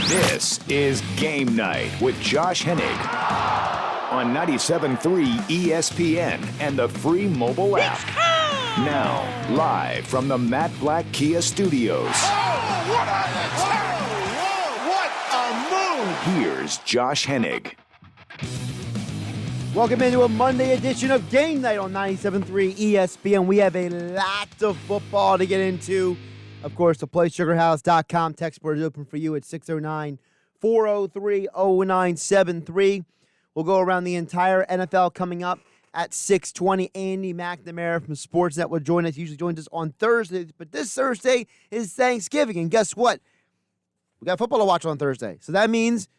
This is Game Night with Josh Hennig on 97.3 ESPN and the free mobile app. Now, live from the Matt Black Kia Studios. Oh, what an attack! What a move! Here's Josh Hennig. Welcome into a Monday edition of Game Night on 97.3 ESPN. We have a lot of football to get into. Of course, the PlaySugarHouse.com text board is open for you at 609-403-0973. We'll go around the entire NFL coming up at 6:20. Andy McNamara from Sportsnet will join us. He usually joins us on Thursdays, but this Thursday is Thanksgiving, and guess what? We got football to watch on Thursday, so that means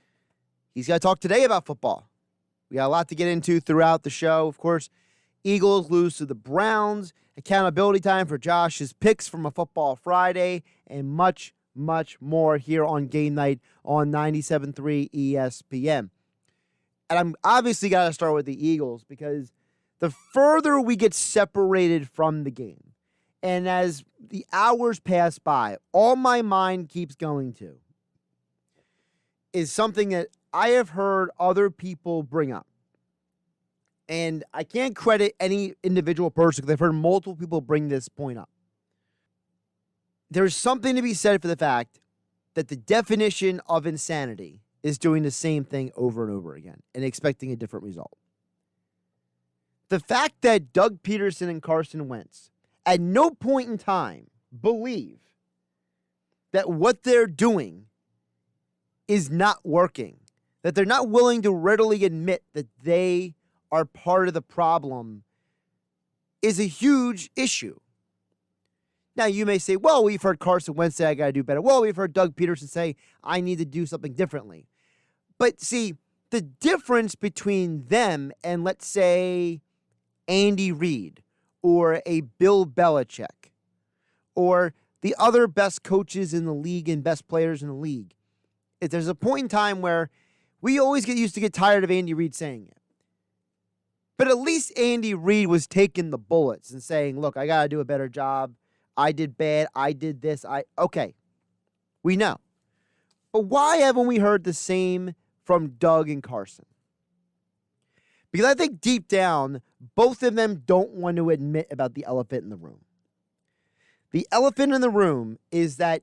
he's got to talk today about football. We got a lot to get into throughout the show. Of course, Eagles lose to the Browns. Accountability time for Josh's picks from a Football Friday, and much, much more here on Game Night on 97.3 ESPN. And I'm obviously got to start with the Eagles because the further we get separated from the game, and as the hours pass by, all my mind keeps going to is something that I have heard other people bring up. And I can't credit any individual person because I've heard multiple people bring this point up. There's something to be said for the fact that the definition of insanity is doing the same thing over and over again and expecting a different result. The fact that Doug Pederson and Carson Wentz at no point in time believe that what they're doing is not working, that they're not willing to readily admit that they are part of the problem, is a huge issue. Now, you may say, well, we've heard Carson Wentz say, I got to do better. Well, we've heard Doug Pederson say, I need to do something differently. But see, the difference between them and, let's say, Andy Reid or a Bill Belichick or the other best coaches in the league and best players in the league, is there's a point in time where we always get tired of Andy Reid saying it. But at least Andy Reid was taking the bullets and saying, look, I got to do a better job. I did bad. I did this. Okay. We know. But why haven't we heard the same from Doug and Carson? Because I think deep down, both of them don't want to admit about the elephant in the room. The elephant in the room is that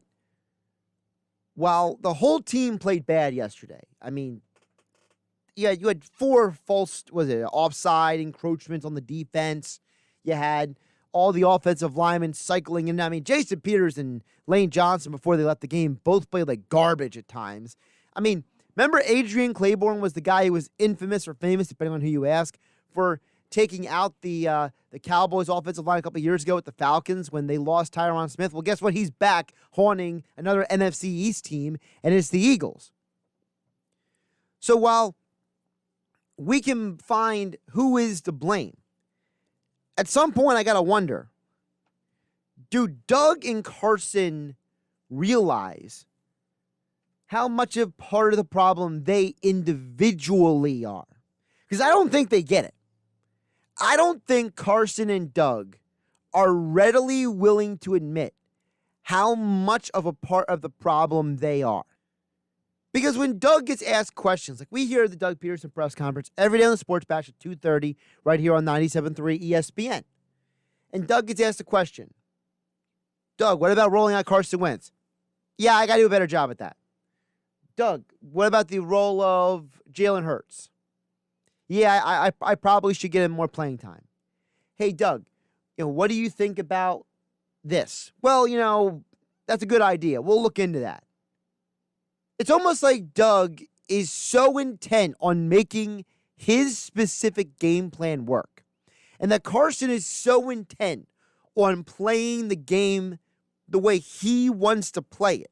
while the whole team played bad yesterday, I mean, yeah, you had 4 false, offside encroachments on the defense. You had all the offensive linemen cycling in. I mean, Jason Peters and Lane Johnson, before they left the game, both played like garbage at times. I mean, remember Adrian Claiborne was the guy who was infamous or famous, depending on who you ask, for taking out the Cowboys offensive line a couple of years ago with the Falcons when they lost Tyron Smith. Well, guess what? He's back haunting another NFC East team, and it's the Eagles. So while we can find who is to blame, at some point I got to wonder, do Doug and Carson realize how much of part of the problem they individually are? Because I don't think they get it. I don't think Carson and Doug are readily willing to admit how much of a part of the problem they are. Because when Doug gets asked questions, like we hear the Doug Pederson press conference every day on the Sports Bash at 2:30 right here on 97.3 ESPN. And Doug gets asked a question. Doug, what about rolling out Carson Wentz? Yeah, I got to do a better job at that. Doug, what about the role of Jalen Hurts? Yeah, I probably should get him more playing time. Hey, Doug, what do you think about this? Well, that's a good idea. We'll look into that. It's almost like Doug is so intent on making his specific game plan work, and that Carson is so intent on playing the game the way he wants to play it.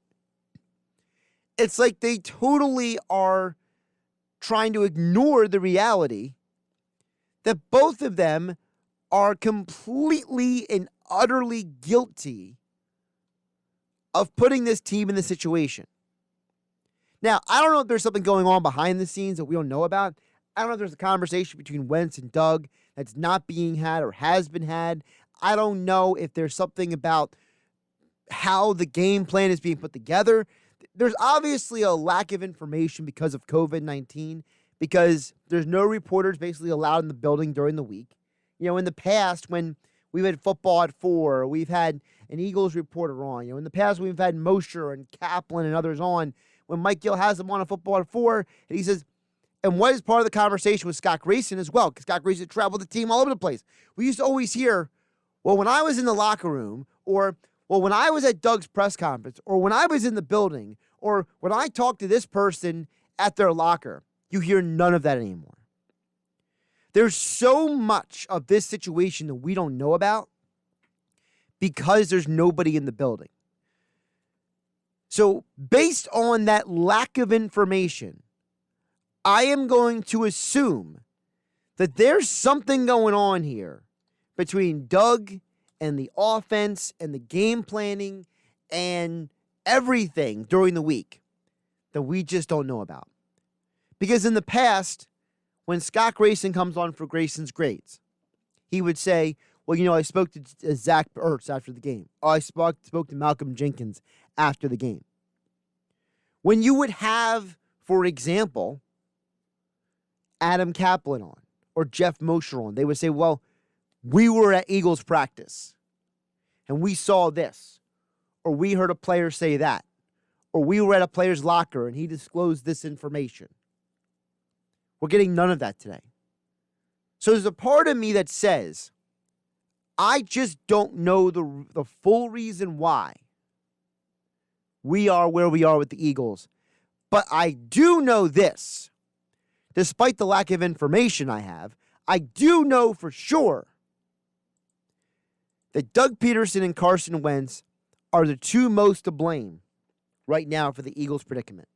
It's like they totally are trying to ignore the reality that both of them are completely and utterly guilty of putting this team in this situation. Now, I don't know if there's something going on behind the scenes that we don't know about. I don't know if there's a conversation between Wentz and Doug that's not being had or has been had. I don't know if there's something about how the game plan is being put together. there's obviously a lack of information because of COVID-19, because there's no reporters basically allowed in the building during the week. In the past, when we've had football at 4, we've had an Eagles reporter on. In the past, we've had Mosher and Kaplan and others on. When Mike Gill has them on a football at 4, and he says, and what is part of the conversation with Scott Grayson as well, because Scott Grayson traveled the team all over the place. We used to always hear, well, when I was in the locker room, or, well, when I was at Doug's press conference, or when I was in the building, or when I talked to this person at their locker, you hear none of that anymore. There's so much of this situation that we don't know about because there's nobody in the building. So based on that lack of information, I am going to assume that there's something going on here between Doug and the offense and the game planning and everything during the week that we just don't know about. Because in the past, when Scott Grayson comes on for Grayson's Grades, he would say, well, I spoke to Zach Ertz after the game. I spoke to Malcolm Jenkins after the game. When you would have, for example, Adam Kaplan on or Jeff Mosher on, they would say, well, we were at Eagles practice and we saw this, or we heard a player say that, or we were at a player's locker and he disclosed this information. We're getting none of that today. So there's a part of me that says, I just don't know the full reason why we are where we are with the Eagles. But I do know this. Despite the lack of information I have, I do know for sure that Doug Pederson and Carson Wentz are the two most to blame right now for the Eagles' predicament.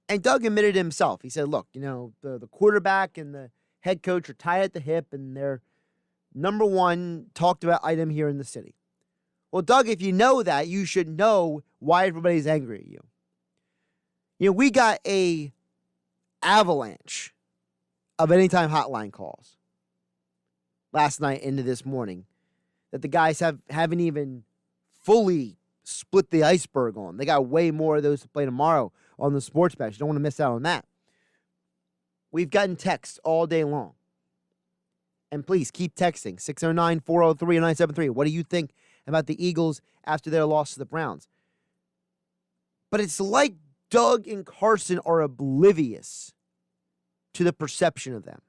And Doug admitted himself. He said, look, the quarterback and the head coach are tied at the hip, and they're number one talked about item here in the city. Well, Doug, if you know that, you should know why everybody's angry at you. We got a avalanche of anytime hotline calls last night into this morning that the guys haven't even fully split the iceberg on. They got way more of those to play tomorrow on the Sports Bash. You don't want to miss out on that. We've gotten texts all day long. And please keep texting. 609-403-0973. What do you think about the Eagles after their loss to the Browns? But it's like Doug and Carson are oblivious to the perception of them.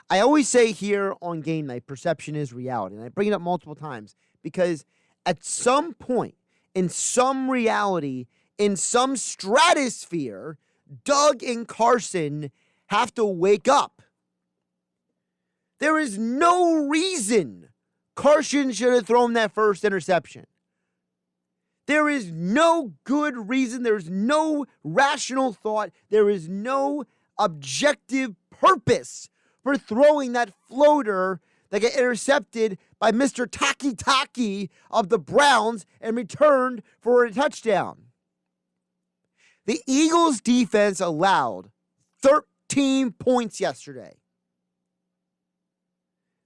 I always say here on Game Night, perception is reality. And I bring it up multiple times because at some point, in some reality, in some stratosphere, Doug and Carson have to wake up. There is no reason Carson should have thrown that first interception. There is no good reason. There's no rational thought. There is no objective purpose for throwing that floater that got intercepted by Mr. Taki of the Browns and returned for a touchdown. The Eagles' defense allowed 13 points yesterday.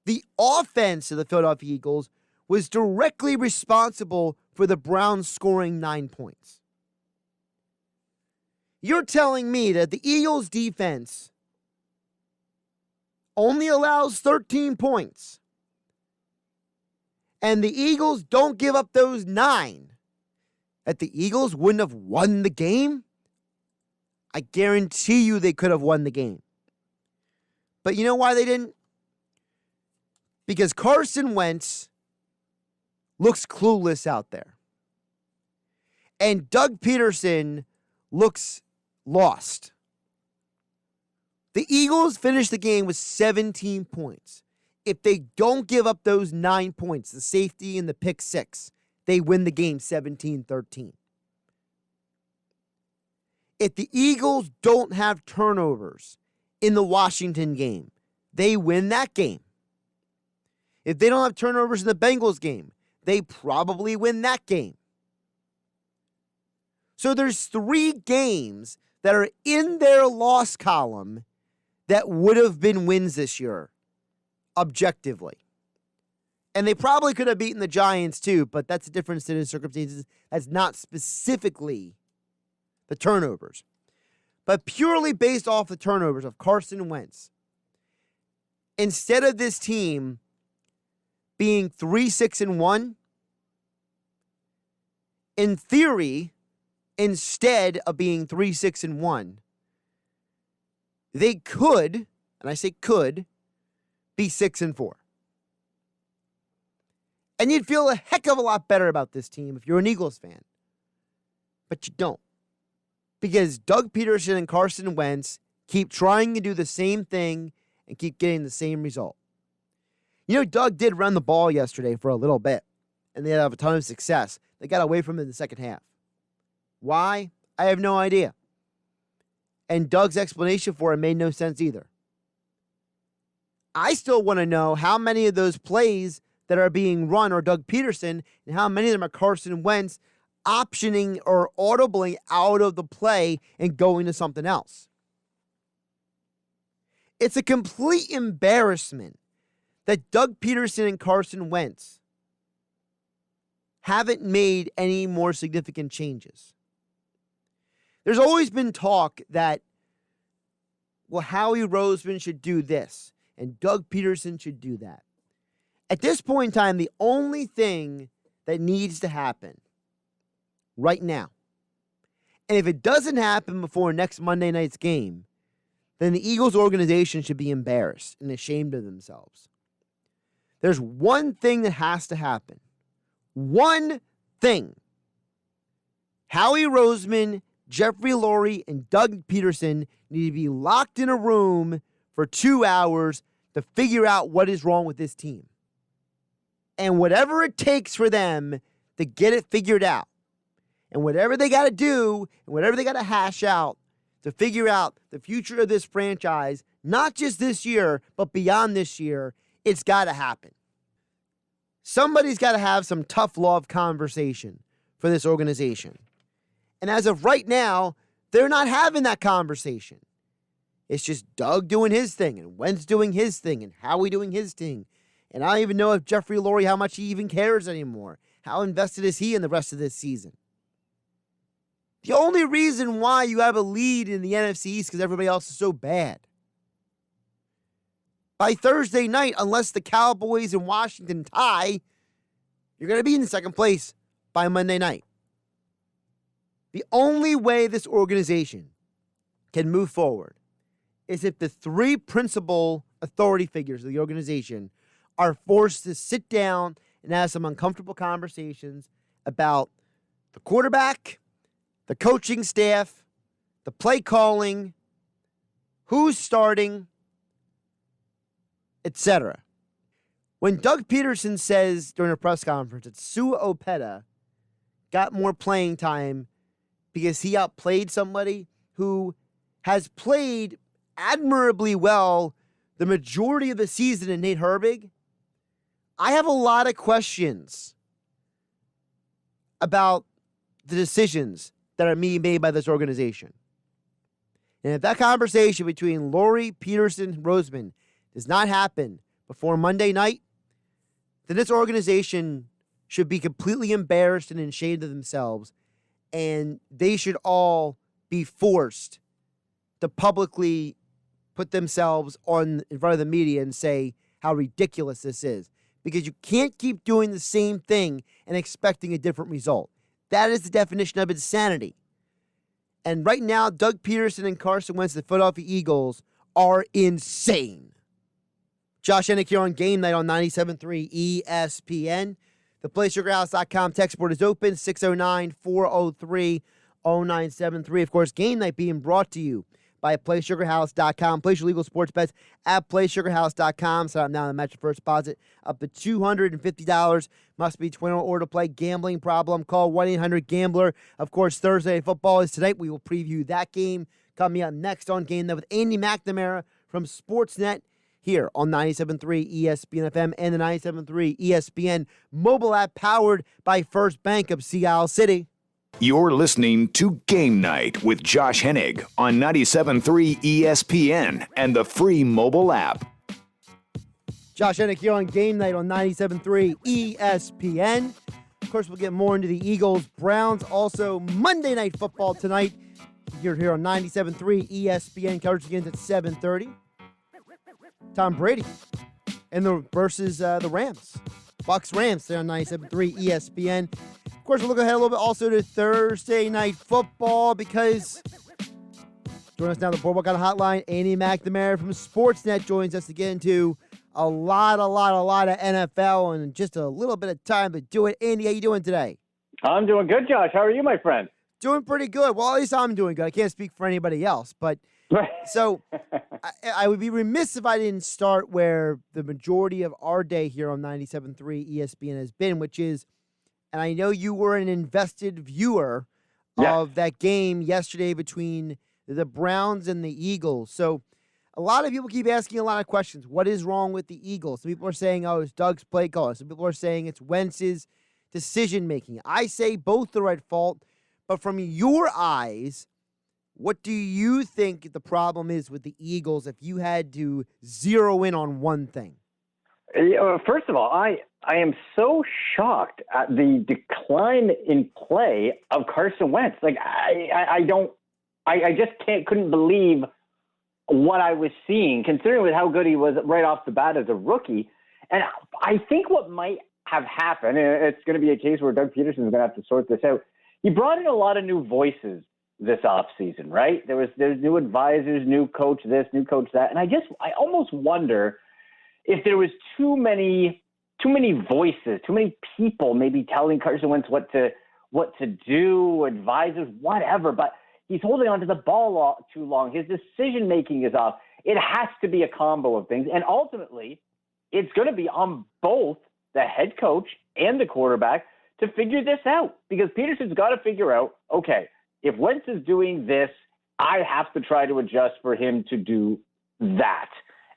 The offense of the Philadelphia Eagles was directly responsible for the Browns scoring 9 points. You're telling me that the Eagles' defense only allows 13 points, and the Eagles don't give up those 9, that the Eagles wouldn't have won the game? I guarantee you they could have won the game. But you know why they didn't? Because Carson Wentz looks clueless out there. And Doug Pederson looks lost. The Eagles finished the game with 17 points. If they don't give up those 9 points, the safety and the pick 6, they win the game 17-13. If the Eagles don't have turnovers in the Washington game, they win that game. If they don't have turnovers in the Bengals game, they probably win that game. So there's 3 games that are in their loss column that would have been wins this year, objectively. And they probably could have beaten the Giants too, but that's a different set of circumstances. That's not specifically the turnovers. But purely based off the turnovers of Carson Wentz, instead of this team being 3-6-1, in theory, instead of being 3-6-1, they could, and I say could, be 6-4. And you'd feel a heck of a lot better about this team if you're an Eagles fan. But you don't. Because Doug Pederson and Carson Wentz keep trying to do the same thing and keep getting the same result. You know, Doug did run the ball yesterday for a little bit, and they had a ton of success. They got away from it in the second half. Why? I have no idea. And Doug's explanation for it made no sense either. I still want to know how many of those plays that are being run are Doug Pederson and how many of them are Carson Wentz optioning or audibly out of the play and going to something else. It's a complete embarrassment that Doug Pederson and Carson Wentz haven't made any more significant changes. There's always been talk that, well, Howie Roseman should do this and Doug Pederson should do that. At this point in time, the only thing that needs to happen right now, and if it doesn't happen before next Monday night's game, then the Eagles organization should be embarrassed and ashamed of themselves. There's one thing that has to happen. One thing. Howie Roseman, Jeffrey Lurie, and Doug Pederson need to be locked in a room for 2 hours to figure out what is wrong with this team. And whatever it takes for them to get it figured out, and whatever they got to do, and whatever they got to hash out to figure out the future of this franchise, not just this year, but beyond this year, it's got to happen. Somebody's got to have some tough love conversation for this organization. And as of right now, they're not having that conversation. It's just Doug doing his thing, and Wentz doing his thing, and Howie doing his thing. And I don't even know if Jeffrey Lurie, how much he even cares anymore. How invested is he in the rest of this season? The only reason why you have a lead in the NFC East is because everybody else is so bad. By Thursday night, unless the Cowboys and Washington tie, you're going to be in second place by Monday night. The only way this organization can move forward is if the three principal authority figures of the organization are forced to sit down and have some uncomfortable conversations about the quarterback, the coaching staff, the play calling, who's starting, etc. When Doug Pederson says during a press conference that Sua Opeta got more playing time because he outplayed somebody who has played admirably well the majority of the season in Nate Herbig, I have a lot of questions about the decisions that are being made by this organization. And if that conversation between Lurie, Pederson, and Roseman does not happen before Monday night, then this organization should be completely embarrassed and ashamed of themselves, and they should all be forced to publicly put themselves in front of the media and say how ridiculous this is. Because you can't keep doing the same thing and expecting a different result. That is the definition of insanity. And right now, Doug Pederson and Carson Wentz, the Philadelphia Eagles, are insane. Josh Hennig here on Game Night on 97.3 ESPN. The PlaySugarHouse.com text board is open, 609-403-0973. Of course, Game Night being brought to you by PlaySugarHouse.com. Place your legal sports bets at PlaySugarHouse.com. Sign up now and match your first deposit up to $250. Must be 21 or to play. Gambling problem? Call 1-800-GAMBLER. Of course, Thursday Night Football is tonight. We will preview that game coming up next on Game Night with Andy McNamara from Sportsnet here on 97.3 ESPN FM and the 97.3 ESPN mobile app powered by First Bank of Sea Isle City. You're listening to Game Night with Josh Hennig on 97.3 ESPN and the free mobile app. Josh Hennig here on Game Night on 97.3 ESPN. Of course, we'll get more into the Eagles-Browns. Also, Monday Night Football tonight. You're here on 97.3 ESPN. Coverage begins at 7:30. Tom Brady versus the Rams. Bucs-Rams there on 97.3 ESPN. Of course, we'll look ahead a little bit also to Thursday Night Football because joining us now on the Boardwalk on the Hotline, Andy McNamara from Sportsnet joins us to get into a lot of NFL and just a little bit of time to do it. Andy, how you doing today? I'm doing good, Josh. How are you, my friend? Doing pretty good. Well, at least I'm doing good. I can't speak for anybody else. But so I would be remiss if I didn't start where the majority of our day here on 97.3 ESPN has been, which is, and I know you were an invested viewer of that game yesterday between the Browns and the Eagles. So a lot of people keep asking a lot of questions. What is wrong with the Eagles? Some people are saying, oh, it's Doug's play call. Some people are saying it's Wentz's decision-making. I say both are at fault. But from your eyes, what do you think the problem is with the Eagles if you had to zero in on one thing? First of all, I am so shocked at the decline in play of Carson Wentz. Like I just couldn't believe what I was seeing, considering with how good he was right off the bat as a rookie. And I think what might have happened, and it's going to be a case where Doug Pederson is going to have to sort this out. He brought in a lot of new voices this offseason, right? There's new advisors, new coach this, new coach that. And I almost wonder if there was too many voices, too many people maybe telling Carson Wentz what to do, advisors, whatever. But he's holding on to the ball too long. His decision-making is off. It has to be a combo of things. And ultimately, it's going to be on both the head coach and the quarterback to figure this out, because Pederson's got to figure out, okay, if Wentz is doing this, I have to try to adjust for him to do that.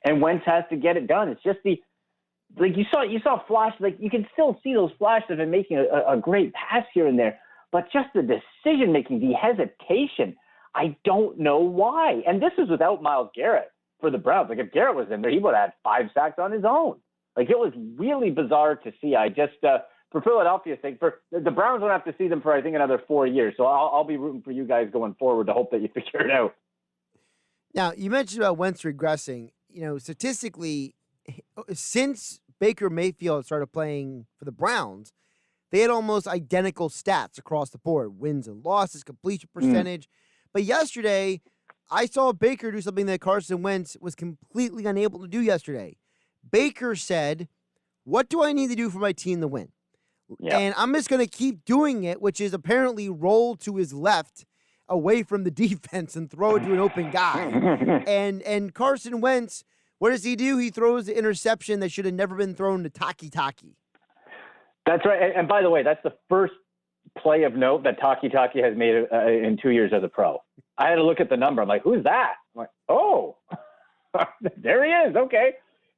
And Wentz has to get it done. It's just you saw flash, like you can still see those flashes of him making a great pass here and there, but just the decision-making, the hesitation, I don't know why. And this is without Myles Garrett for the Browns. Like if Garrett was in there, he would have had 5 sacks on his own. Like it was really bizarre to see. I just, for Philadelphia's sake, for the Browns don't have to see them for, I think, another 4 years. So I'll be rooting for you guys going forward to hope that you figure it out. Now, you mentioned about Wentz regressing. You know, statistically, since Baker Mayfield started playing for the Browns, they had almost identical stats across the board, wins and losses, completion percentage. But yesterday, I saw Baker do something that Carson Wentz was completely unable to do yesterday. Baker said, what do I need to do for my team to win? Yep. And I'm just going to keep doing it, which is apparently roll to his left away from the defense and throw it to an open guy. and Carson Wentz, what does he do? He throws the interception that should have never been thrown to Taki. That's right. And by the way, that's the first play of note that Taki has made in 2 years as a pro. I had to look at the number. I'm like, who's that? I'm like, oh, there he is. Okay.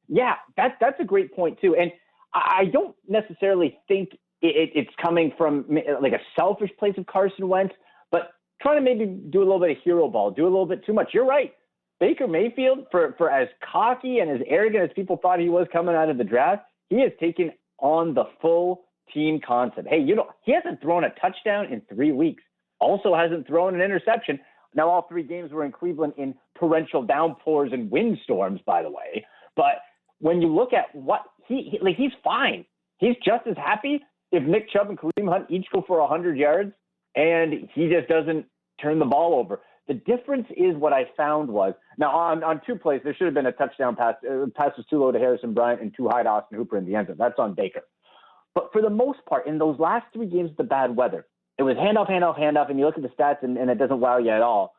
Yeah, that's a great point too. And I don't necessarily think it's coming from like a selfish place of Carson Wentz, but trying to maybe do a little bit of hero ball, do a little bit too much. You're right. Baker Mayfield, for as cocky and as arrogant as people thought he was coming out of the draft, he has taken on the full team concept. Hey, he hasn't thrown a touchdown in 3 weeks. Also hasn't thrown an interception. Now, all 3 games were in Cleveland in torrential downpours and windstorms, by the way. But when you look at what he's fine. He's just as happy if Nick Chubb and Kareem Hunt each go for 100 yards and he just doesn't turn the ball over. The difference is what I found was, now on 2 plays, there should have been a touchdown pass. Pass was too low to Harrison Bryant and too high to Austin Hooper in the end zone. That's on Baker. But for the most part, in those last 3 games of the bad weather, it was handoff, and you look at the stats and it doesn't wow you at all.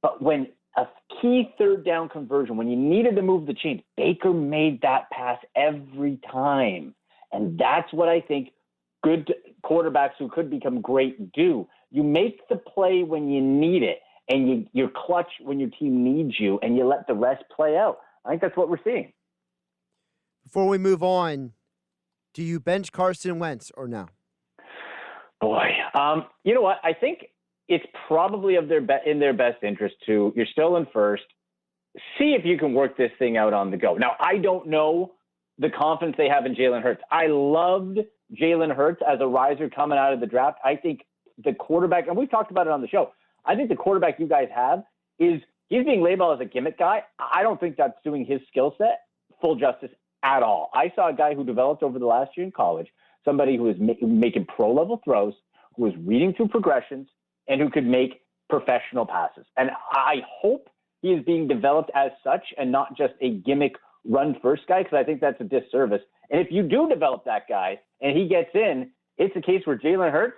But when a key 3rd down conversion, when you needed to move the chains, Baker made that pass every time. And that's what I think good quarterbacks who could become great do. You make the play when you need it, and you're clutch when your team needs you, and you let the rest play out. I think that's what we're seeing. Before we move on, do you bench Carson Wentz or no? Boy, you know what? I think it's probably in their best interest to, you're still in first, see if you can work this thing out on the go. Now, I don't know the confidence they have in Jalen Hurts. I loved Jalen Hurts as a riser coming out of the draft. I think the quarterback, and we've talked about it on the show, I think the quarterback you guys have he's being labeled as a gimmick guy. I don't think that's doing his skill set full justice at all. I saw a guy who developed over the last year in college, somebody who was making pro-level throws, who was reading through progressions, and who could make professional passes. And I hope he is being developed as such and not just a gimmick run-first guy, because I think that's a disservice. And if you do develop that guy and he gets in, it's a case where Jalen Hurts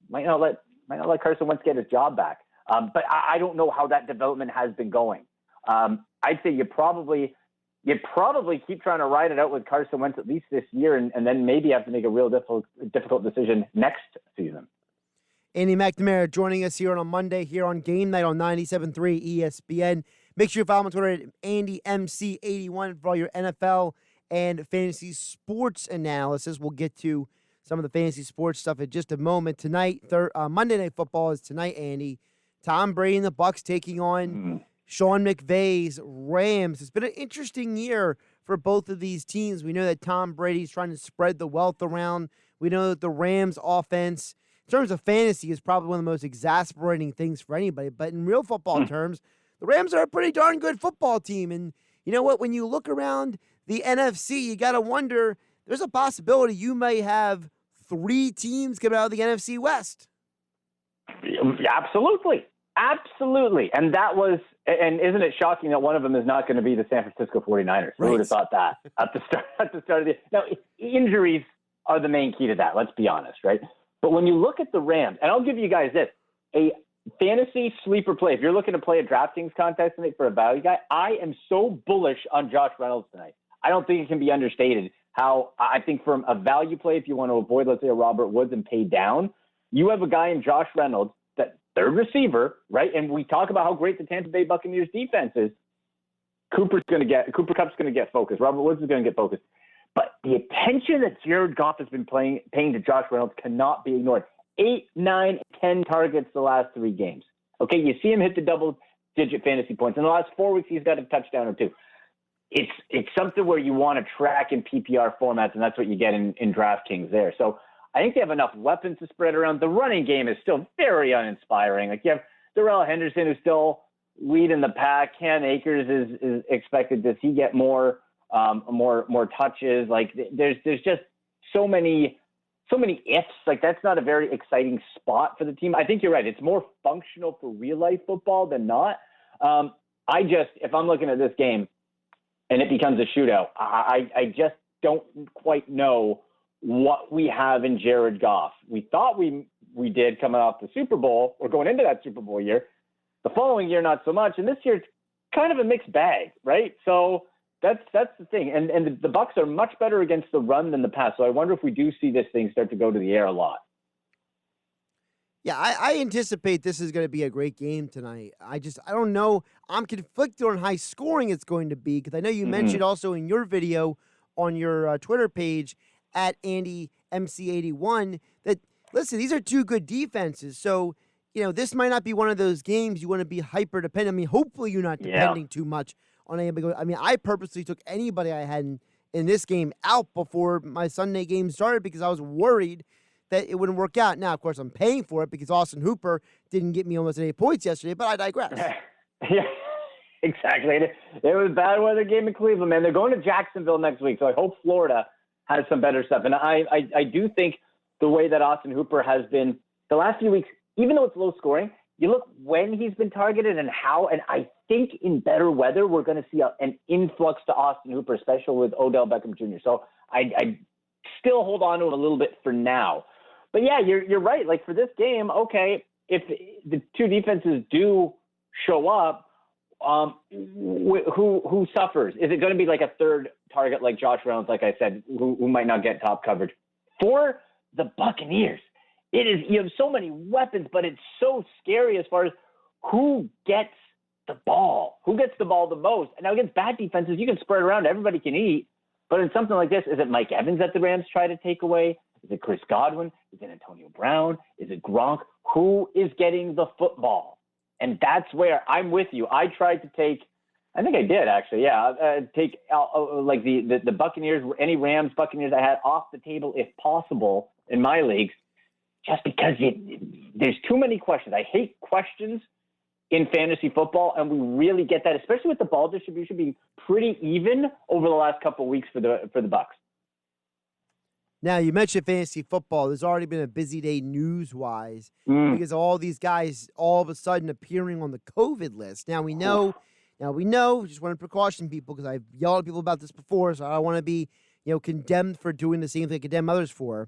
might not let Carson Wentz get his job back. But I don't know how that development has been going. I'd say you probably keep trying to ride it out with Carson Wentz at least this year, and then maybe have to make a real difficult decision next season. Andy McNamara joining us here on a Monday here on Game Night on 97.3 ESPN. Make sure you follow him on Twitter at AndyMC81 for all your NFL and fantasy sports analysis. We'll get to some of the fantasy sports stuff in just a moment. Tonight, Monday Night Football is tonight, Andy. Tom Brady and the Bucs taking on Sean McVay's Rams. It's been an interesting year for both of these teams. We know that Tom Brady's trying to spread the wealth around. We know that the Rams offense, in terms of fantasy, is probably one of the most exasperating things for anybody. But in real football terms, the Rams are a pretty darn good football team. And you know what? When you look around the NFC, you got to wonder, there's a possibility you may have 3 teams coming out of the NFC West. Absolutely. And and isn't it shocking that one of them is not going to be the San Francisco 49ers? Who would have thought that at the start of the now, injuries are the main key to that, let's be honest, right? But when you look at the Rams, and I'll give you guys this, a fantasy sleeper play. If you're looking to play a DraftKings contest tonight for a value guy, I am so bullish on Josh Reynolds tonight. I don't think it can be understated how I think from a value play, if you want to avoid, let's say, a Robert Woods and pay down, you have a guy in Josh Reynolds, that third receiver, right? And we talk about how great the Tampa Bay Buccaneers defense is. Cooper Cup's going to get focused. Robert Woods is going to get focused. But the attention that Jared Goff has been paying to Josh Reynolds cannot be ignored. 8, 9, 10 targets the last 3 games. Okay, you see him hit the double-digit fantasy points. In the last 4 weeks, he's got a touchdown or 2. It's something where you want to track in PPR formats, and that's what you get in DraftKings there. So I think they have enough weapons to spread around. The running game is still very uninspiring. Like, you have Darrell Henderson, who's still leading the pack. Cam Akers is expected to he get more touches. Like, there's just so many ifs. Like, that's not a very exciting spot for the team. I think you're right. It's more functional for real life football than not. If I'm looking at this game and it becomes a shootout, I just don't quite know what we have in Jared Goff. We thought we did coming off the Super Bowl or going into that Super Bowl year. The following year, not so much. And this year, it's kind of a mixed bag, right? So that's the thing. And the Bucs are much better against the run than the pass. So I wonder if we do see this thing start to go to the air a lot. Yeah, I anticipate this is going to be a great game tonight. I don't know. I'm conflicted on how scoring it's going to be, because I know you mentioned also in your video on your Twitter page at AndyMC81 that, listen, these are 2 good defenses. So, this might not be one of those games you want to be hyper dependent. I mean, hopefully you're not depending too much on anybody. I mean, I purposely took anybody I had in this game out before my Sunday game started because I was worried that it wouldn't work out. Now, of course, I'm paying for it because Austin Hooper didn't get me almost 8 points yesterday, but I digress. Yeah, exactly. It was a bad weather game in Cleveland, man. They're going to Jacksonville next week, so I hope Florida has some better stuff. And I do think the way that Austin Hooper has been the last few weeks, even though it's low scoring, you look when he's been targeted and how, and I think in better weather, we're going to see an influx to Austin Hooper, especially with Odell Beckham Jr. So I still hold on to it a little bit for now. But yeah, you're right. Like, for this game, okay, if the 2 defenses do show up, who suffers? Is it going to be like a third target like Josh Reynolds, like I said, who might not get top coverage? For the Buccaneers, you have so many weapons, but it's so scary as far as who gets the ball the most. And now against bad defenses, you can spread around, everybody can eat. But in something like this, is it Mike Evans that the Rams try to take away? Is it Chris Godwin? Is it Antonio Brown? Is it Gronk? Who is getting the football? And that's where I'm with you. I tried to take I think I did, actually. Yeah. Take like the Buccaneers, any Rams, Buccaneers I had off the table if possible in my leagues, just because there's too many questions. I hate questions in fantasy football, and we really get that, especially with the ball distribution being pretty even over the last couple of weeks for the Bucs. Now, you mentioned fantasy football. There's already been a busy day news-wise because all these guys all of a sudden appearing on the COVID list. Now we know, just want to precaution people because I've yelled at people about this before, so I don't want to be, condemned for doing the same thing I condemn others for.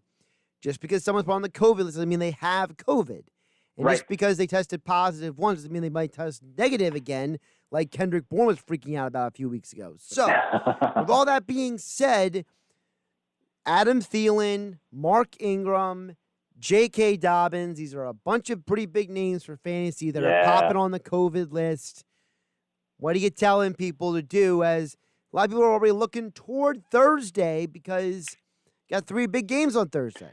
Just because someone's put on the COVID list doesn't mean they have COVID. And right. Just because they tested positive once doesn't mean they might test negative again, like Kendrick Bourne was freaking out about a few weeks ago. So, with all that being said, Adam Thielen, Mark Ingram, J.K. Dobbins, these are a bunch of pretty big names for fantasy that are popping on the COVID list. What are you telling people to do as a lot of people are already looking toward Thursday because you got 3 big games on Thursday?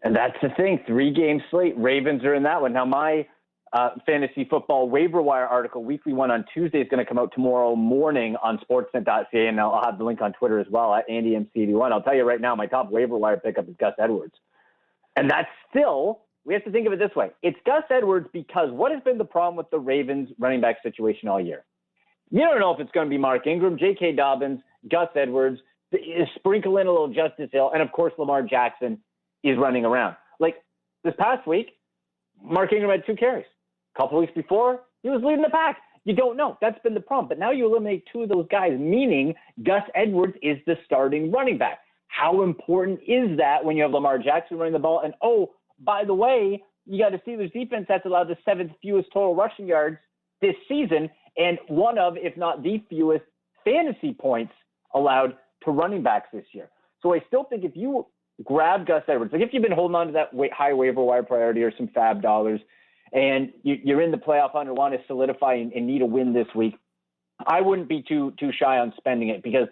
And that's the thing, 3-game slate. Ravens are in that one. Now, my fantasy football waiver wire article, weekly one on Tuesday, is going to come out tomorrow morning on sportsnet.ca, and I'll have the link on Twitter as well, at AndyMC81. I'll tell you right now, my top waiver wire pickup is Gus Edwards. And that's still, we have to think of it this way. It's Gus Edwards because what has been the problem with the Ravens running back situation all year? You don't know if it's going to be Mark Ingram, J.K. Dobbins, Gus Edwards, sprinkle in a little Justice Hill, and, of course, Lamar Jackson is running around. Like this past week, Mark Ingram had 2 carries. A couple weeks before, he was leading the pack. You don't know. That's been the problem. But now you eliminate 2 of those guys, meaning Gus Edwards is the starting running back. How important is that when you have Lamar Jackson running the ball? And, oh, by the way, you got a Steelers defense that's allowed the 7th fewest total rushing yards this season and one of, if not the fewest, fantasy points allowed to running backs this year. So I still think if you grab Gus Edwards, like if you've been holding on to that high waiver wire priority or some fab dollars and you're in the playoff hunt or want to solidify and need a win this week, I wouldn't be too shy on spending it because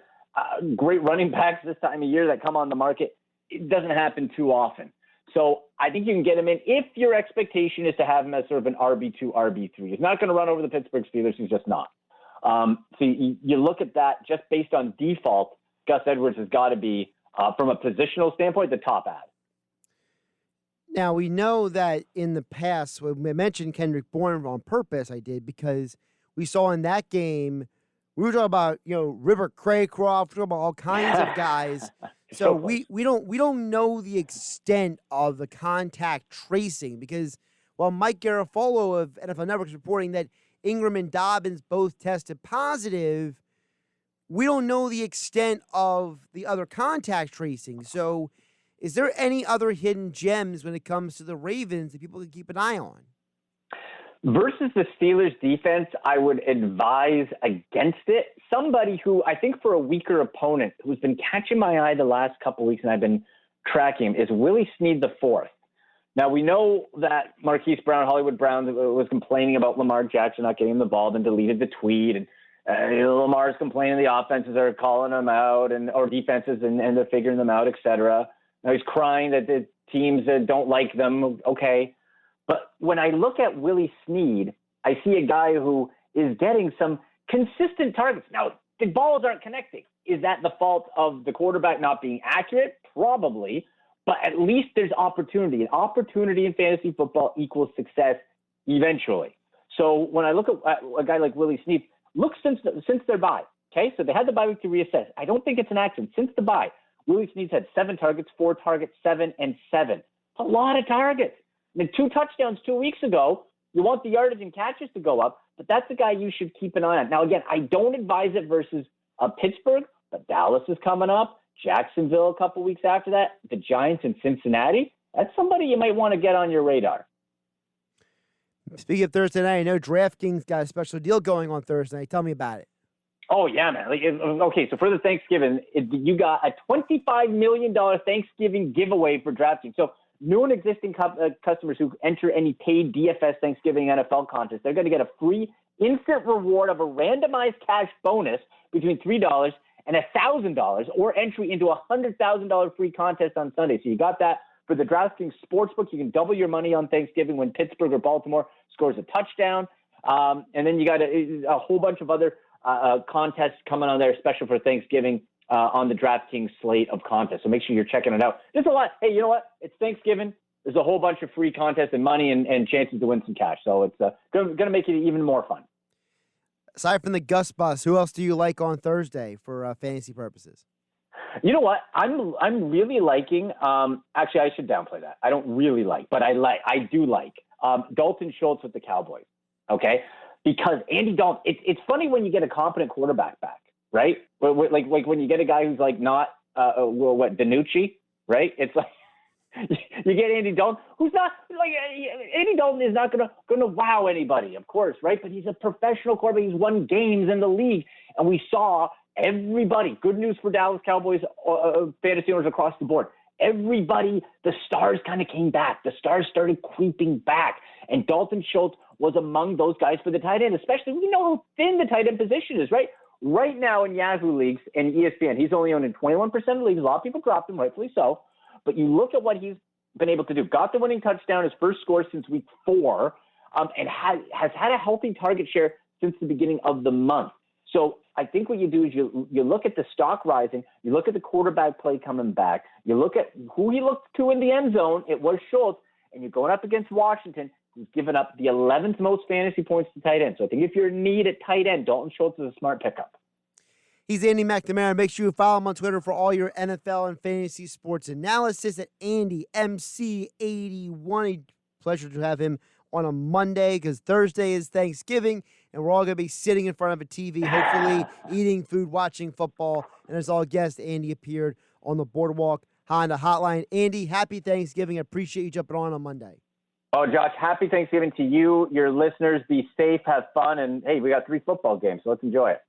great running backs this time of year that come on the market, it doesn't happen too often. So I think you can get him in if your expectation is to have him as sort of an RB2, RB3. He's not going to run over the Pittsburgh Steelers. He's just not. So you look at that just based on default, Gus Edwards has got to be, from a positional standpoint, the top ad. Now, we know that in the past, when we mentioned Kendrick Bourne on purpose, I did, because we saw in that game, we were talking about, River Craycroft, we were talking about all kinds of guys. So we don't know the extent of the contact tracing because while Mike Garafolo of NFL Network is reporting that Ingram and Dobbins both tested positive, we don't know the extent of the other contact tracing. So is there any other hidden gems when it comes to the Ravens that people can keep an eye on? Versus the Steelers defense, I would advise against it. Somebody who I think for a weaker opponent who's been catching my eye the last couple of weeks and I've been tracking him is Willie Snead IV. Now, we know that Marquise Brown, Hollywood Brown, was complaining about Lamar Jackson not getting the ball, then deleted the tweet. And Lamar's complaining the offenses are calling him out or defenses and they're figuring them out, et cetera. Now he's crying that the teams don't like them. Okay. But when I look at Willie Snead, I see a guy who is getting some consistent targets. Now, the balls aren't connecting. Is that the fault of the quarterback not being accurate? Probably. But at least there's opportunity. And opportunity in fantasy football equals success eventually. So when I look at a guy like Willie Snead, look since their bye. Okay, so they had the bye week to reassess. I don't think it's an accident. Since the bye, Willie Snead's had 7 targets, 4 targets, 7 and 7. A lot of targets. I mean, 2 touchdowns 2 weeks ago. You want the yardage and catches to go up, but that's the guy you should keep an eye on. Now, again, I don't advise it versus Pittsburgh, but Dallas is coming up. Jacksonville a couple weeks after that. The Giants in Cincinnati. That's somebody you might want to get on your radar. Speaking of Thursday night, I know DraftKings got a special deal going on Thursday night. Tell me about it. Oh, yeah, man. Okay, so for the Thanksgiving, you got a $25 million Thanksgiving giveaway for DraftKings. So new and existing customers who enter any paid DFS Thanksgiving NFL contest, they're going to get a free instant reward of a randomized cash bonus between $3 and $1,000 or entry into a $100,000 free contest on Sunday. So you got that for the DraftKings Sportsbook. You can double your money on Thanksgiving when Pittsburgh or Baltimore scores a touchdown. And then you got a whole bunch of other contests coming on there, special for Thanksgiving on the DraftKings slate of contests. So make sure you're checking it out. There's a lot. Hey, you know what? It's Thanksgiving. There's a whole bunch of free contests and money and chances to win some cash. So it's going to make it even more fun. Aside from the Gus Bus, who else do you like on Thursday for fantasy purposes? You know what? I'm really liking. Actually, I should downplay that. I don't really like, but I do like Dalton Schultz with the Cowboys. Okay, because Andy Dalton. It's funny when you get a competent quarterback back, right? Like when you get a guy who's like not DiNucci, right? It's like. You get Andy Dalton, who's not like Andy Dalton is not gonna wow anybody, of course, right? But he's a professional quarterback. He's won games in the league, and we saw everybody. Good news for Dallas Cowboys fantasy owners across the board. Everybody, the stars kind of came back. The stars started creeping back, and Dalton Schultz was among those guys for the tight end. Especially, we know how thin the tight end position is, right? Right now in Yahoo leagues and ESPN, he's only owned in 21% of leagues. A lot of people dropped him, rightfully so. But you look at what he's been able to do. Got the winning touchdown, his first score since week 4, and has had a healthy target share since the beginning of the month. So I think what you do is you look at the stock rising, you look at the quarterback play coming back, you look at who he looked to in the end zone, it was Schultz, and you're going up against Washington, who's given up the 11th most fantasy points to tight end. So I think if you're in need at tight end, Dalton Schultz is a smart pickup. He's Andy McNamara. Make sure you follow him on Twitter for all your NFL and fantasy sports analysis at AndyMC81. Pleasure to have him on a Monday because Thursday is Thanksgiving, and we're all going to be sitting in front of a TV, hopefully eating food, watching football. And as all guests, Andy appeared on the Boardwalk Honda Hotline. Andy, happy Thanksgiving. I appreciate you jumping on Monday. Oh, Josh, happy Thanksgiving to you, your listeners. Be safe, have fun, and, hey, we got 3 football games, so let's enjoy it.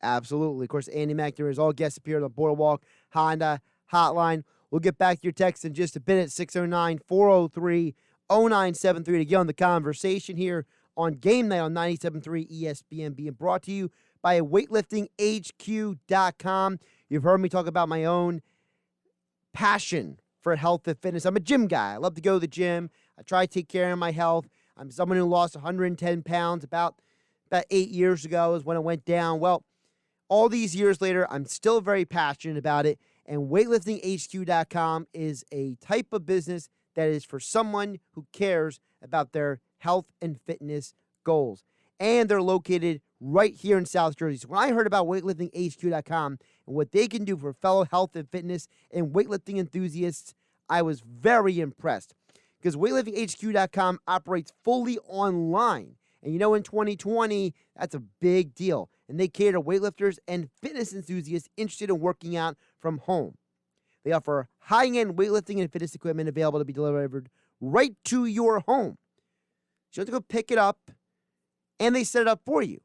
Absolutely. Of course, Andy McNamara is all guests appear on the Boardwalk Honda Hotline. We'll get back to your text in just a bit at 609-403-0973 to get on the conversation here on Game Night on 97.3 ESPN, being brought to you by weightliftinghq.com. You've heard me talk about my own passion for health and fitness. I'm a gym guy. I love to go to the gym. I try to take care of my health. I'm someone who lost 110 pounds about 8 years ago is when it went down. Well, all these years later, I'm still very passionate about it, and weightliftinghq.com is a type of business that is for someone who cares about their health and fitness goals. And they're located right here in South Jersey. So when I heard about weightliftinghq.com and what they can do for fellow health and fitness and weightlifting enthusiasts, I was very impressed because weightliftinghq.com operates fully online. And you know, in 2020, that's a big deal. And they cater to weightlifters and fitness enthusiasts interested in working out from home. They offer high-end weightlifting and fitness equipment available to be delivered right to your home. So you have to go pick it up, and they set it up for you.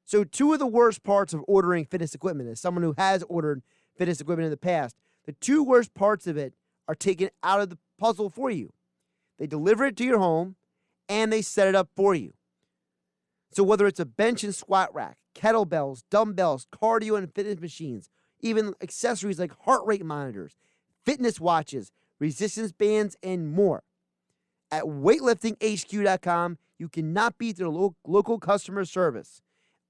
So 2 of the worst parts of ordering fitness equipment, as someone who has ordered fitness equipment in the past, the 2 worst parts of it are taken out of the puzzle for you. They deliver it to your home, and they set it up for you. So whether it's a bench and squat rack, kettlebells, dumbbells, cardio and fitness machines, even accessories like heart rate monitors, fitness watches, resistance bands, and more. At weightliftinghq.com, you cannot beat their local customer service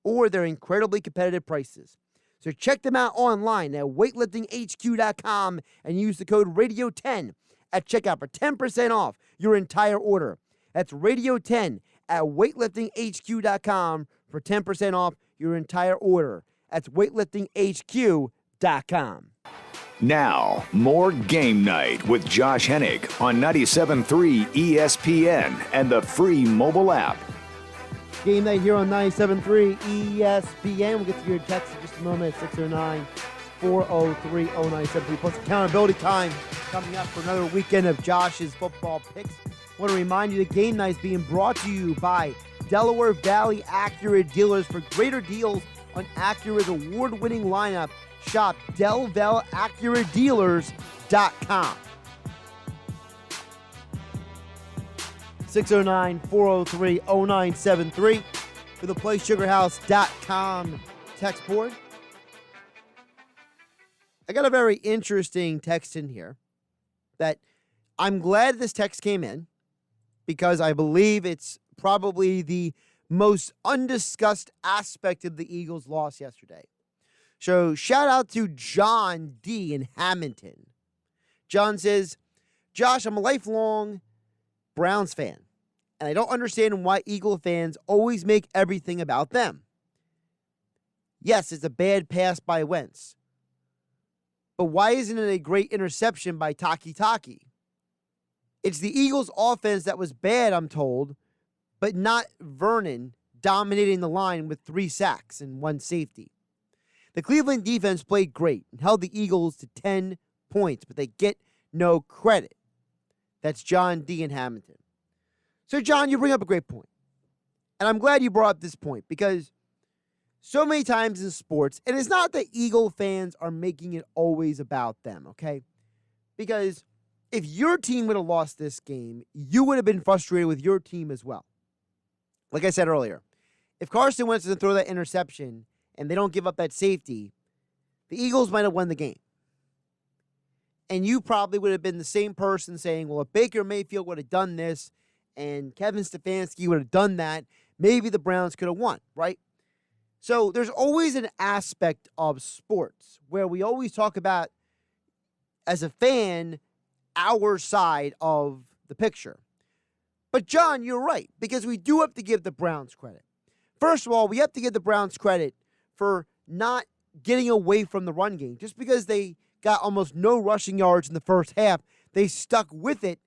or their incredibly competitive prices. So check them out online at weightliftinghq.com and use the code RADIO10 at checkout for 10% off your entire order. That's RADIO10 at weightliftinghq.com for 10% off your entire order. That's weightliftinghq.com. Now, more Game Night with Josh Hennig on 97.3 ESPN and the free mobile app. Game Night here on 97.3 ESPN. We'll get to your text in just a moment at 609-403-0973. Plus accountability time coming up for another weekend of Josh's football picks. I want to remind you that Game Night is being brought to you by Delaware Valley Acura Dealers. For greater deals on Acura's award-winning lineup, shop DelValAcuraDealers.com. 609-403-0973 for the PlaySugarHouse.com text board. I got a very interesting text in here that I'm glad this text came in because I believe it's probably the most undiscussed aspect of the Eagles' loss yesterday. So shout out to John D. in Hamilton. John says, Josh, I'm a lifelong Browns fan, and I don't understand why Eagle fans always make everything about them. Yes, it's a bad pass by Wentz. But why isn't it a great interception by Taki? It's the Eagles' offense that was bad, I'm told, but not Vernon dominating the line with 3 sacks and 1 safety. The Cleveland defense played great and held the Eagles to 10 points, but they get no credit. That's John D. in Hamilton. So, John, you bring up a great point. And I'm glad you brought up this point because so many times in sports, and it's not that Eagle fans are making it always about them, okay? Because if your team would have lost this game, you would have been frustrated with your team as well. Like I said earlier, if Carson Wentz doesn't throw that interception and they don't give up that safety, the Eagles might have won the game. And you probably would have been the same person saying, well, if Baker Mayfield would have done this and Kevin Stefanski would have done that, maybe the Browns could have won, right? So there's always an aspect of sports where we always talk about, as a fan, our side of the picture. But, John, you're right, because we do have to give the Browns credit. First of all, we have to give the Browns credit for not getting away from the run game. Just because they got almost no rushing yards in the first half, they stuck with it,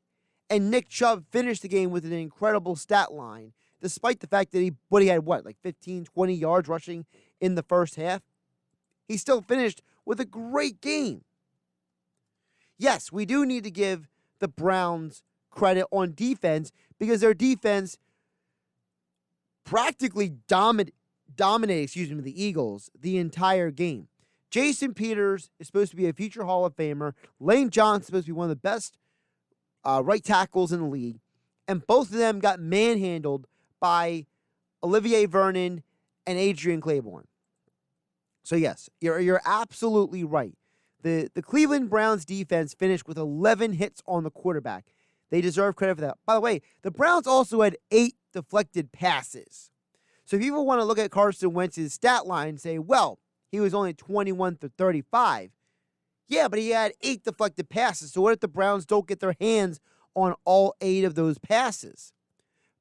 and Nick Chubb finished the game with an incredible stat line, despite the fact that he had, like 15, 20 yards rushing in the first half. He still finished with a great game. Yes, we do need to give the Browns credit on defense because their defense practically dominated the Eagles the entire game. Jason Peters is supposed to be a future Hall of Famer. Lane Johnson is supposed to be one of the best right tackles in the league. And both of them got manhandled by Olivier Vernon and Adrian Claiborne. So yes, you're absolutely right. The Cleveland Browns defense finished with 11 hits on the quarterback. They deserve credit for that. By the way, the Browns also had 8 deflected passes. So if people want to look at Carson Wentz's stat line and say, well, he was only 21 for 35. Yeah, but he had 8 deflected passes. So what if the Browns don't get their hands on all 8 of those passes?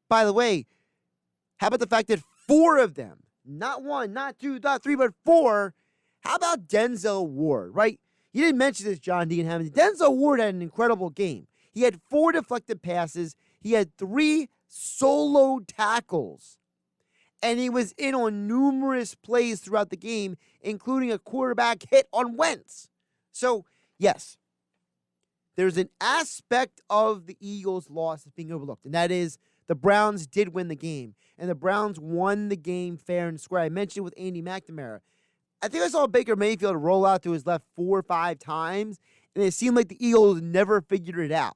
By the way, how about the fact that 4 of them, not 1, not 2, not 3, but 4, how about Denzel Ward, right? You didn't mention this, John D. and Hamilton. Denzel Ward had an incredible game. He had 4 deflected passes. He had 3 solo tackles. And he was in on numerous plays throughout the game, including a quarterback hit on Wentz. So, yes, there's an aspect of the Eagles' loss that's being overlooked, and that is the Browns did win the game, and the Browns won the game fair and square. I mentioned it with Andy McNamara. I think I saw Baker Mayfield roll out to his left 4 or 5 times, and it seemed like the Eagles never figured it out.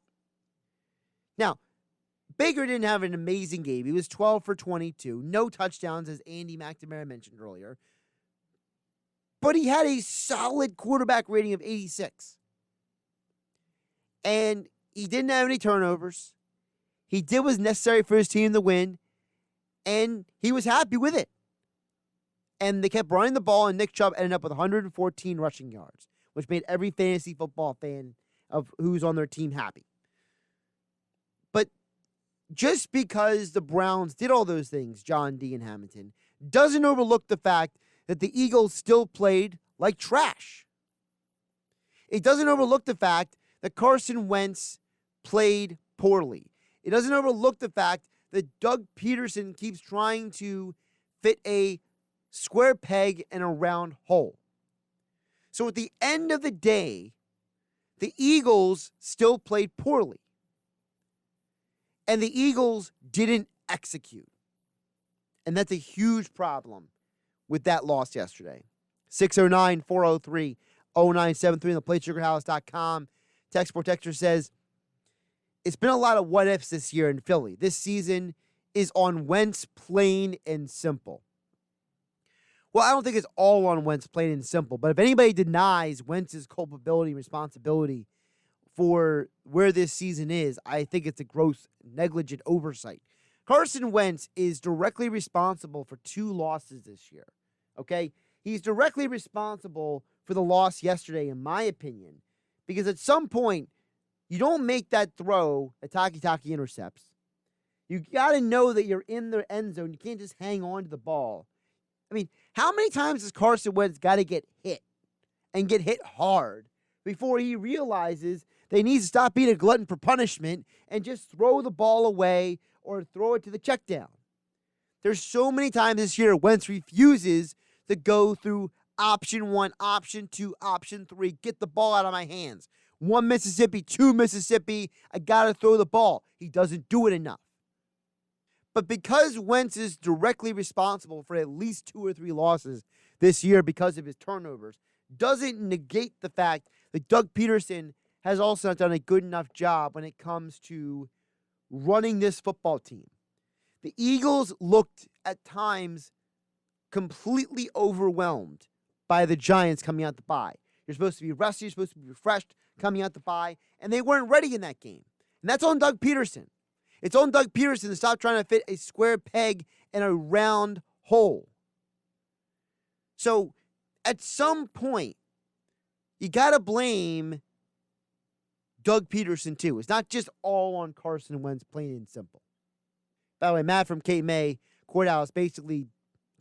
Now, Baker didn't have an amazing game. He was 12 for 22, no touchdowns, as Andy McNamara mentioned earlier. But he had a solid quarterback rating of 86. And he didn't have any turnovers. He did what was necessary for his team to win, and he was happy with it. And they kept running the ball, and Nick Chubb ended up with 114 rushing yards, which made every fantasy football fan of who's on their team happy. But just because the Browns did all those things, John D. and Hamilton, doesn't overlook the fact that the Eagles still played like trash. It doesn't overlook the fact that Carson Wentz played poorly. It doesn't overlook the fact that Doug Pederson keeps trying to fit a square peg in a round hole. So at the end of the day, the Eagles still played poorly. And the Eagles didn't execute. And that's a huge problem with that loss yesterday. 609-403-0973 on the PlaySugarHouse.com. Text Protector says, it's been a lot of what ifs this year in Philly. This season is on Wentz, plain and simple. Well, I don't think it's all on Wentz, plain and simple. But if anybody denies Wentz's culpability and responsibility for where this season is, I think it's a gross, negligent oversight. Carson Wentz is directly responsible for 2 losses this year, okay? He's directly responsible for the loss yesterday, in my opinion, because at some point, you don't make that throw that Taki intercepts. You got to know that you're in the end zone. You can't just hang on to the ball. I mean, how many times has Carson Wentz got to get hit and get hit hard before he realizes that he needs to stop being a glutton for punishment and just throw the ball away or throw it to the check down? There's so many times this year Wentz refuses to go through option 1, option 2, option 3, get the ball out of my hands. 1 Mississippi, 2 Mississippi, I got to throw the ball. He doesn't do it enough. But because Wentz is directly responsible for at least 2 or 3 losses this year because of his turnovers, doesn't negate the fact that Doug Pederson has also not done a good enough job when it comes to running this football team. The Eagles looked at times completely overwhelmed by the Giants coming out the bye. You're supposed to be rested, you're supposed to be refreshed coming out the bye, and they weren't ready in that game. And that's on Doug Pederson. It's on Doug Pederson to stop trying to fit a square peg in a round hole. So at some point, you got to blame Doug Pederson too. It's not just all on Carson Wentz, plain and simple. By the way, Matt from Cape May Courthouse basically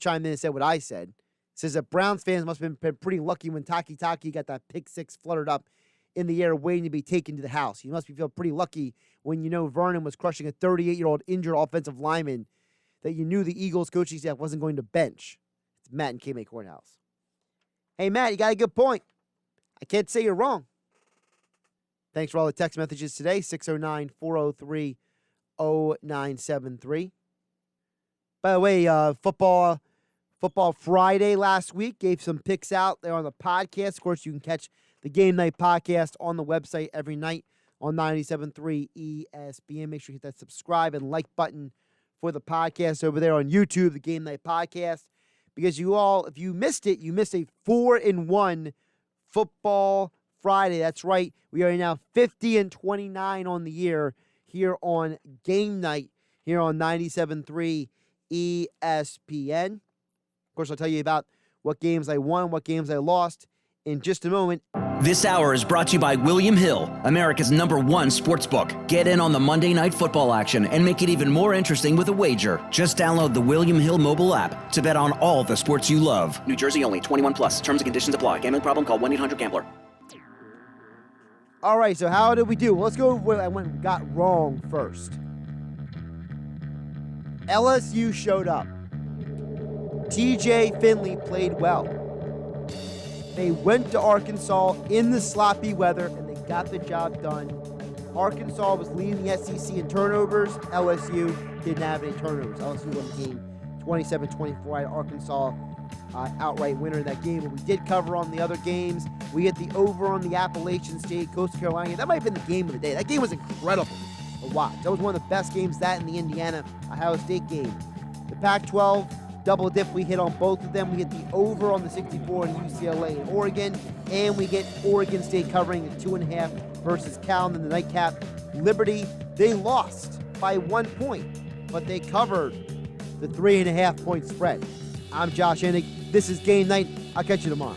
chimed in and said what I said. Says that Browns fans must have been pretty lucky when Taki got that pick 6 fluttered up in the air waiting to be taken to the house. You must feel pretty lucky when you know Vernon was crushing a 38-year-old injured offensive lineman that you knew the Eagles coaching staff wasn't going to bench. It's Matt in Cape May Courthouse. Hey, Matt, you got a good point. I can't say you're wrong. Thanks for all the text messages today, 609-403-0973. By the way, Football Friday last week gave some picks out there on the podcast. Of course, you can catch the Game Night podcast on the website every night on 97.3 ESPN. Make sure you hit that subscribe and like button for the podcast over there on YouTube, the Game Night podcast. Because you all, if you missed it, you missed a 4-1 Football Friday. That's right. We are now 50-29 on the year here on Game Night here on 97.3 ESPN. Of course, I'll tell you about what games I won, what games I lost in just a moment. This hour is brought to you by William Hill, America's #1 sportsbook. Get in on the Monday Night Football action and make it even more interesting with a wager. Just download the William Hill mobile app to bet on all the sports you love. New Jersey only, 21 plus. Terms and conditions apply. Gambling problem? Call 1-800-GAMBLER. All right, so how did we do? Let's go with what I got wrong first. LSU showed up. TJ Finley played well. They went to Arkansas in the sloppy weather, and they got the job done. Arkansas was leading the SEC in turnovers. LSU didn't have any turnovers. LSU won the game 27-24. I had Arkansas outright winner in that game. But we did cover on the other games. We hit the over on the Appalachian State, Coastal Carolina. That might have been the game of the day. That game was incredible to watch. That was one of the best games, that and the Indiana-Ohio State game. The Pac-12 double dip, we hit on both of them. We hit the over on the 64 in UCLA and Oregon, and we get Oregon State covering the 2.5 versus Cal. And then the nightcap, Liberty, they lost by 1 point, but they covered the 3.5 point spread. I'm Josh Hennig. This is Game Night. I'll catch you tomorrow.